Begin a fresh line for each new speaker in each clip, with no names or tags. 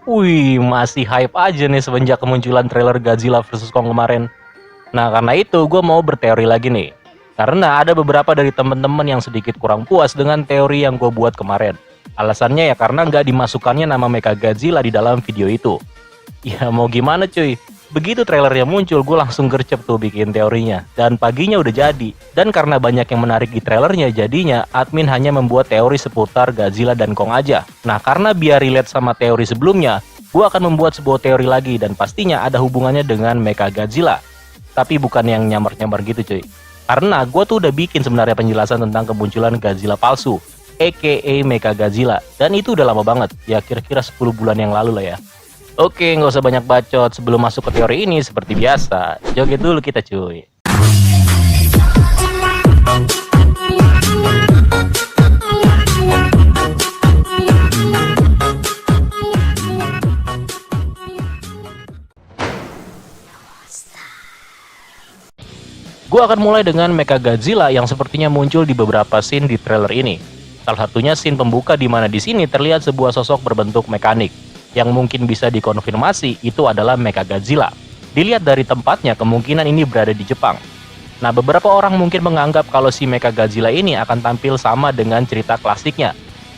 Wih, masih hype aja nih semenjak kemunculan trailer Godzilla vs Kong kemarin. Nah, karena itu gue mau berteori lagi nih. Karena ada beberapa dari temen-temen yang sedikit kurang puas dengan teori yang gue buat kemarin. Alasannya ya karena nggak dimasukkannya nama Mechagodzilla di dalam video itu. Ya mau gimana cuy, begitu trailernya muncul gue langsung gercep tuh bikin teorinya. Dan paginya udah jadi. Dan karena banyak yang menarik di trailernya, jadinya admin hanya membuat teori seputar Godzilla dan Kong aja. Nah karena biar relate sama teori sebelumnya, gue akan membuat sebuah teori lagi dan pastinya ada hubungannya dengan Mechagodzilla. Tapi bukan yang nyamar-nyamar gitu cuy. Karena gue tuh udah bikin sebenarnya penjelasan tentang kemunculan Godzilla palsu, aka Mechagodzilla. Dan itu udah lama banget, ya kira-kira 10 bulan yang lalu lah ya. Oke, nggak usah banyak bacot. Sebelum masuk ke teori ini, seperti biasa, joget dulu kita cuy. Gue akan mulai dengan Mechagodzilla yang sepertinya muncul di beberapa scene di trailer ini. Salah satunya scene pembuka di mana di sini terlihat sebuah sosok berbentuk mekanik yang mungkin bisa dikonfirmasi itu adalah Mechagodzilla. Dilihat dari tempatnya, kemungkinan ini berada di Jepang. Nah, beberapa orang mungkin menganggap kalau si Mechagodzilla ini akan tampil sama dengan cerita klasiknya,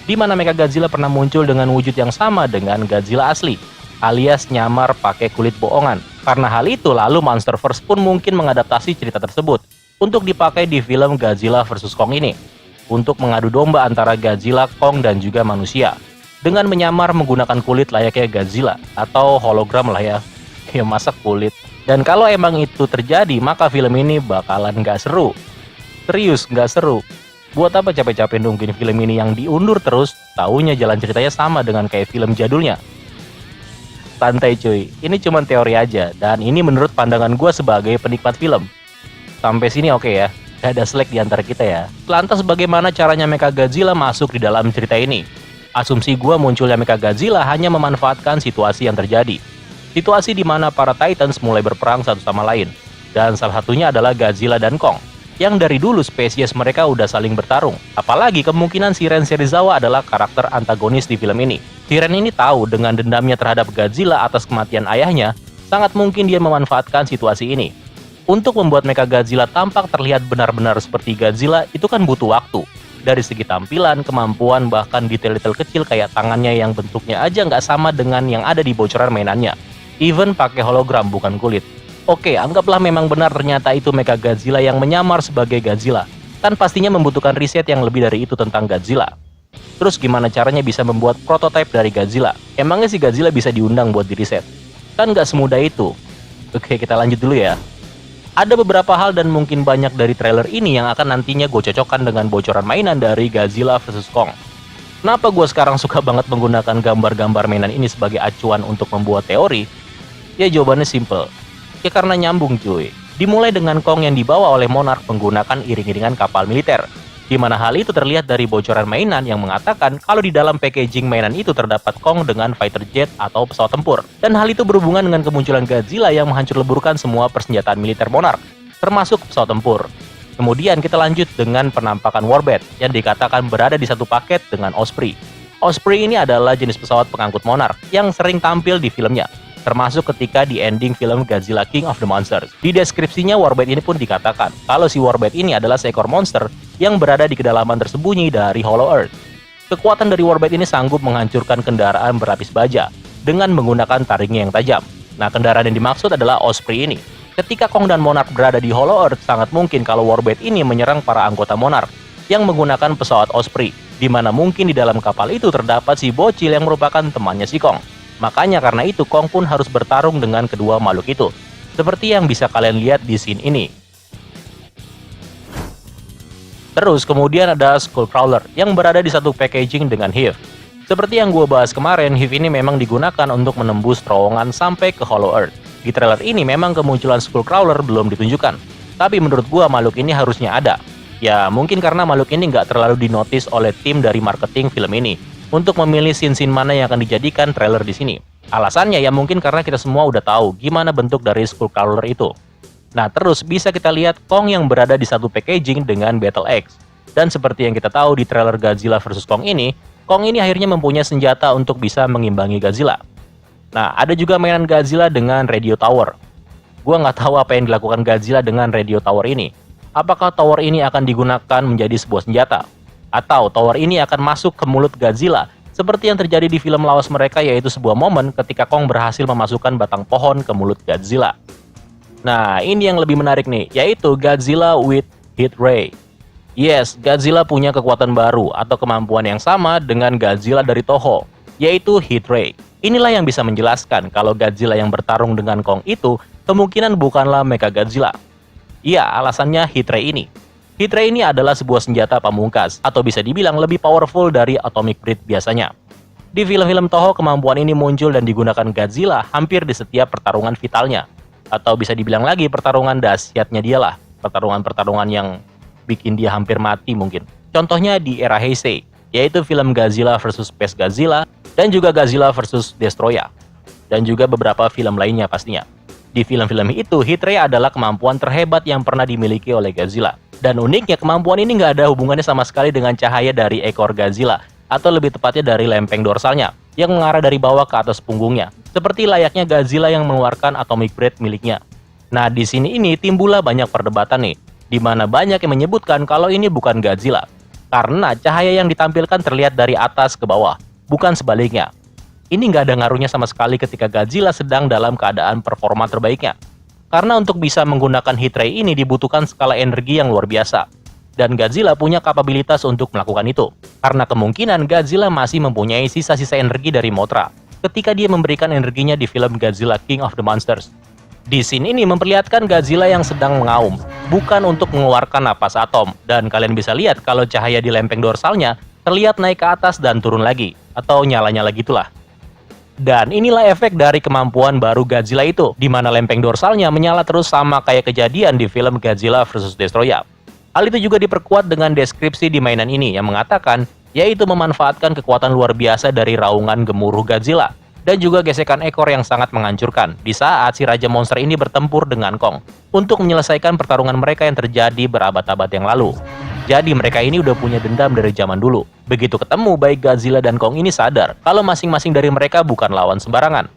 di mana Mechagodzilla pernah muncul dengan wujud yang sama dengan Godzilla asli, alias nyamar pakai kulit bohongan. Karena hal itu, lalu Monsterverse pun mungkin mengadaptasi cerita tersebut untuk dipakai di film Godzilla vs Kong ini, untuk mengadu domba antara Godzilla, Kong, dan juga manusia, dengan menyamar menggunakan kulit layaknya Godzilla, atau hologram lah ya, ya masa kulit. Dan kalau emang itu terjadi, maka film ini bakalan nggak seru. Serius, nggak seru. Buat apa capek-capek nungguin film ini yang diundur terus, taunya jalan ceritanya sama dengan kayak film jadulnya. Santai cuy, ini cuma teori aja, dan ini menurut pandangan gue sebagai penikmat film. Sampai sini oke ya, gak ada slack di antara kita ya. Lantas bagaimana caranya Mechagodzilla masuk di dalam cerita ini? Asumsi gue munculnya Mechagodzilla hanya memanfaatkan situasi yang terjadi. Situasi di mana para Titans mulai berperang satu sama lain. Dan salah satunya adalah Godzilla dan Kong, yang dari dulu spesies mereka udah saling bertarung. Apalagi kemungkinan Shiren Serizawa adalah karakter antagonis di film ini. Shiren ini tahu dengan dendamnya terhadap Godzilla atas kematian ayahnya, sangat mungkin dia memanfaatkan situasi ini. Untuk membuat Mechagodzilla tampak terlihat benar-benar seperti Godzilla itu kan butuh waktu. Dari segi tampilan, kemampuan, bahkan detail-detail kecil kayak tangannya yang bentuknya aja nggak sama dengan yang ada di bocoran mainannya. Even pakai hologram bukan kulit. Oke, anggaplah memang benar ternyata itu Mechagodzilla yang menyamar sebagai Godzilla. Kan pastinya membutuhkan riset yang lebih dari itu tentang Godzilla. Terus gimana caranya bisa membuat prototipe dari Godzilla? Emangnya si Godzilla bisa diundang buat diriset? Kan nggak semudah itu. Oke, kita lanjut dulu ya. Ada beberapa hal dan mungkin banyak dari trailer ini yang akan nantinya gue cocokkan dengan bocoran mainan dari Godzilla vs Kong. Kenapa gue sekarang suka banget menggunakan gambar-gambar mainan ini sebagai acuan untuk membuat teori? Ya jawabannya simple. Ya karena nyambung cuy. Dimulai dengan Kong yang dibawa oleh Monarch menggunakan iring-iringan kapal militer, di mana hal itu terlihat dari bocoran mainan yang mengatakan kalau di dalam packaging mainan itu terdapat Kong dengan fighter jet atau pesawat tempur. Dan hal itu berhubungan dengan kemunculan Godzilla yang menghancur leburkan semua persenjataan militer Monarch, termasuk pesawat tempur. Kemudian kita lanjut dengan penampakan Warbird yang dikatakan berada di satu paket dengan Osprey. Osprey ini adalah jenis pesawat pengangkut Monarch yang sering tampil di filmnya, termasuk ketika di ending film Godzilla King of the Monsters. Di deskripsinya Warbird ini pun dikatakan kalau si Warbird ini adalah seekor monster yang berada di kedalaman tersembunyi dari Hollow Earth. Kekuatan dari Warbird ini sanggup menghancurkan kendaraan berlapis baja dengan menggunakan taringnya yang tajam. Nah, kendaraan yang dimaksud adalah Osprey ini. Ketika Kong dan Monarch berada di Hollow Earth, sangat mungkin kalau Warbird ini menyerang para anggota Monarch yang menggunakan pesawat Osprey, di mana mungkin di dalam kapal itu terdapat si bocil yang merupakan temannya si Kong. Makanya karena itu Kong pun harus bertarung dengan kedua makhluk itu, seperti yang bisa kalian lihat di scene ini. Terus kemudian ada Skullcrawler yang berada di satu packaging dengan Hive. Seperti yang gue bahas kemarin, Hive ini memang digunakan untuk menembus terowongan sampai ke Hollow Earth. Di trailer ini memang kemunculan Skullcrawler belum ditunjukkan, tapi menurut gue makhluk ini harusnya ada. Ya mungkin karena makhluk ini nggak terlalu dinotis oleh tim dari marketing film ini untuk memilih scene-scene mana yang akan dijadikan trailer di sini. Alasannya ya mungkin karena kita semua udah tahu gimana bentuk dari Skullcrawler itu. Nah terus bisa kita lihat Kong yang berada di satu packaging dengan Battle Axe. Dan seperti yang kita tahu di trailer Godzilla vs Kong ini akhirnya mempunyai senjata untuk bisa mengimbangi Godzilla. Nah, ada juga mainan Godzilla dengan radio tower. Gua nggak tahu apa yang dilakukan Godzilla dengan radio tower ini. Apakah tower ini akan digunakan menjadi sebuah senjata? Atau tower ini akan masuk ke mulut Godzilla, seperti yang terjadi di film lawas mereka, yaitu sebuah momen ketika Kong berhasil memasukkan batang pohon ke mulut Godzilla. Nah, ini yang lebih menarik nih, yaitu Godzilla with Heat Ray. Yes, Godzilla punya kekuatan baru atau kemampuan yang sama dengan Godzilla dari Toho, yaitu Heat Ray. Inilah yang bisa menjelaskan kalau Godzilla yang bertarung dengan Kong itu kemungkinan bukanlah Mechagodzilla. Iya, alasannya Heat Ray ini. Heat Ray ini adalah sebuah senjata pamungkas, atau bisa dibilang lebih powerful dari Atomic Breath biasanya. Di film-film Toho, kemampuan ini muncul dan digunakan Godzilla hampir di setiap pertarungan vitalnya. Atau bisa dibilang lagi pertarungan dahsyatnya dialah, pertarungan-pertarungan yang bikin dia hampir mati mungkin. Contohnya di era Heisei, yaitu film Godzilla vs Space Godzilla, dan juga Godzilla vs Destoroyah, dan juga beberapa film lainnya pastinya. Di film-film itu, Heat Ray adalah kemampuan terhebat yang pernah dimiliki oleh Godzilla. Dan uniknya, kemampuan ini nggak ada hubungannya sama sekali dengan cahaya dari ekor Godzilla, atau lebih tepatnya dari lempeng dorsalnya, yang mengarah dari bawah ke atas punggungnya, seperti layaknya Godzilla yang mengeluarkan Atomic Breath miliknya. Nah, di sini ini timbullah banyak perdebatan nih, di mana banyak yang menyebutkan kalau ini bukan Godzilla, karena cahaya yang ditampilkan terlihat dari atas ke bawah, bukan sebaliknya. Ini nggak ada ngaruhnya sama sekali ketika Godzilla sedang dalam keadaan performa terbaiknya. Karena untuk bisa menggunakan Heat Ray ini dibutuhkan skala energi yang luar biasa. Dan Godzilla punya kapabilitas untuk melakukan itu. Karena kemungkinan Godzilla masih mempunyai sisa-sisa energi dari Mothra ketika dia memberikan energinya di film Godzilla King of the Monsters. Di scene ini memperlihatkan Godzilla yang sedang mengaum, bukan untuk mengeluarkan napas atom. Dan kalian bisa lihat kalau cahaya di lempeng dorsalnya terlihat naik ke atas dan turun lagi, atau nyala-nyala gitulah. Dan inilah efek dari kemampuan baru Godzilla itu, di mana lempeng dorsalnya menyala terus sama kayak kejadian di film Godzilla vs Destoroyah. Hal itu juga diperkuat dengan deskripsi di mainan ini yang mengatakan, yaitu memanfaatkan kekuatan luar biasa dari raungan gemuruh Godzilla, dan juga gesekan ekor yang sangat menghancurkan di saat si Raja Monster ini bertempur dengan Kong untuk menyelesaikan pertarungan mereka yang terjadi berabad-abad yang lalu. Jadi mereka ini udah punya dendam dari zaman dulu. Begitu ketemu, baik Godzilla dan Kong ini sadar kalau masing-masing dari mereka bukan lawan sembarangan.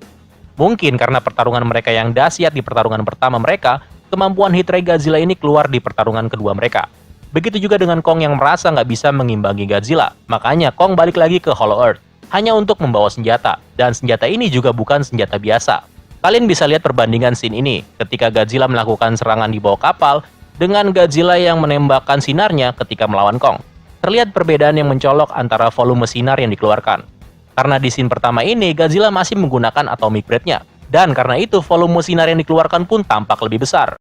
Mungkin karena pertarungan mereka yang dahsyat di pertarungan pertama mereka, kemampuan Heat Ray Godzilla ini keluar di pertarungan kedua mereka. Begitu juga dengan Kong yang merasa nggak bisa mengimbangi Godzilla, makanya Kong balik lagi ke Hollow Earth hanya untuk membawa senjata, dan senjata ini juga bukan senjata biasa. Kalian bisa lihat perbandingan scene ini ketika Godzilla melakukan serangan di bawah kapal dengan Godzilla yang menembakkan sinarnya ketika melawan Kong. Terlihat perbedaan yang mencolok antara volume sinar yang dikeluarkan. Karena di scene pertama ini Godzilla masih menggunakan Atomic Breath-nya, dan karena itu volume sinar yang dikeluarkan pun tampak lebih besar.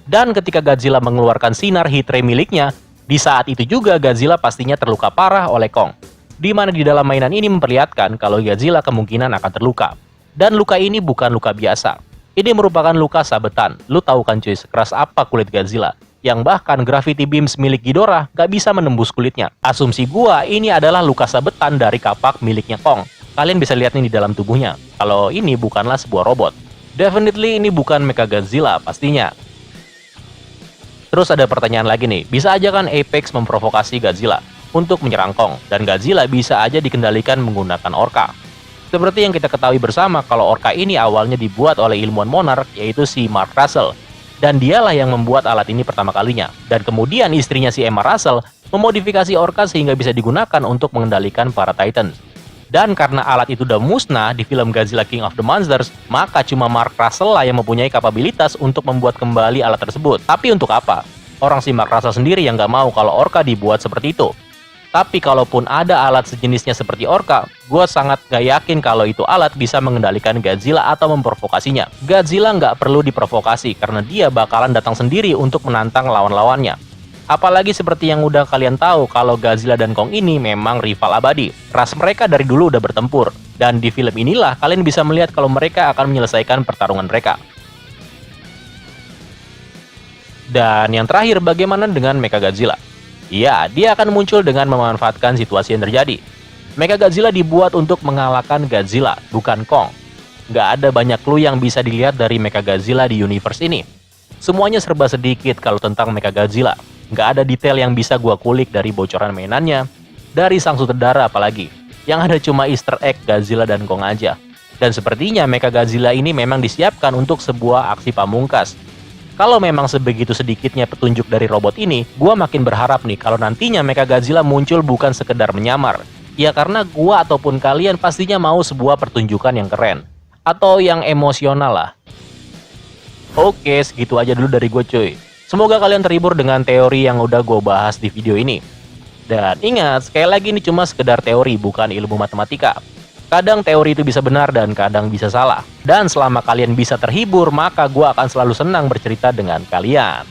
Dan ketika Godzilla mengeluarkan sinar Heat Ray miliknya, di saat itu juga Godzilla pastinya terluka parah oleh Kong. Di mana di dalam mainan ini memperlihatkan kalau Godzilla kemungkinan akan terluka. Dan luka ini bukan luka biasa. Ini merupakan luka sabetan. Lu tahu kan cuy, sekeras apa kulit Godzilla? Yang bahkan Gravity Beams milik Ghidorah gak bisa menembus kulitnya. Asumsi gua ini adalah luka sabetan dari kapak miliknya Kong. Kalian bisa lihat nih di dalam tubuhnya. Kalau ini bukanlah sebuah robot. Definitely ini bukan Mechagodzilla pastinya. Terus ada pertanyaan lagi nih, bisa aja kan Apex memprovokasi Godzilla untuk menyerang Kong, dan Godzilla bisa aja dikendalikan menggunakan Orca. Seperti yang kita ketahui bersama kalau Orca ini awalnya dibuat oleh ilmuwan Monarch, yaitu si Mark Russell. Dan dialah yang membuat alat ini pertama kalinya. Dan kemudian istrinya si Emma Russell memodifikasi Orca sehingga bisa digunakan untuk mengendalikan para Titans. Dan karena alat itu udah musnah di film Godzilla King of the Monsters, maka cuma Mark Russell lah yang mempunyai kapabilitas untuk membuat kembali alat tersebut. Tapi untuk apa? Orang si Mark Russell sendiri yang nggak mau kalau Orca dibuat seperti itu. Tapi kalaupun ada alat sejenisnya seperti Orca, gue sangat gak yakin kalau itu alat bisa mengendalikan Godzilla atau memprovokasinya. Godzilla nggak perlu diprovokasi karena dia bakalan datang sendiri untuk menantang lawan-lawannya. Apalagi seperti yang udah kalian tahu kalau Godzilla dan Kong ini memang rival abadi. Ras mereka dari dulu udah bertempur. Dan di film inilah kalian bisa melihat kalau mereka akan menyelesaikan pertarungan mereka. Dan yang terakhir, bagaimana dengan Mechagodzilla? Iya, dia akan muncul dengan memanfaatkan situasi yang terjadi. Mechagodzilla dibuat untuk mengalahkan Godzilla, bukan Kong. Nggak ada banyak clue yang bisa dilihat dari Mechagodzilla di universe ini. Semuanya serba sedikit kalau tentang Mechagodzilla. Nggak ada detail yang bisa gua kulik dari bocoran mainannya, dari sang sutradara apalagi. Yang ada cuma easter egg Godzilla dan Kong aja. Dan sepertinya Mechagodzilla ini memang disiapkan untuk sebuah aksi pamungkas. Kalau memang sebegitu sedikitnya petunjuk dari robot ini, gua makin berharap nih kalau nantinya Mechagodzilla muncul bukan sekedar menyamar. Ya karena gua ataupun kalian pastinya mau sebuah pertunjukan yang keren. Atau yang emosional lah. Oke, segitu aja dulu dari gue cuy. Semoga kalian terhibur dengan teori yang udah gue bahas di video ini. Dan ingat, sekali lagi ini cuma sekedar teori, bukan ilmu matematika. Kadang teori itu bisa benar dan kadang bisa salah. Dan selama kalian bisa terhibur, maka gue akan selalu senang bercerita dengan kalian.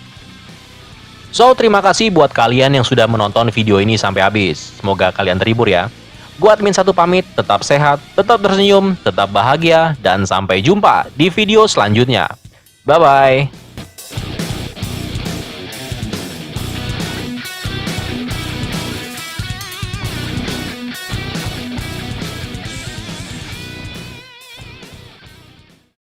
So, terima kasih buat kalian yang sudah menonton video ini sampai habis. Semoga kalian terhibur ya. Gue admin satu pamit, tetap sehat, tetap tersenyum, tetap bahagia, dan sampai jumpa di video selanjutnya. Bye-bye.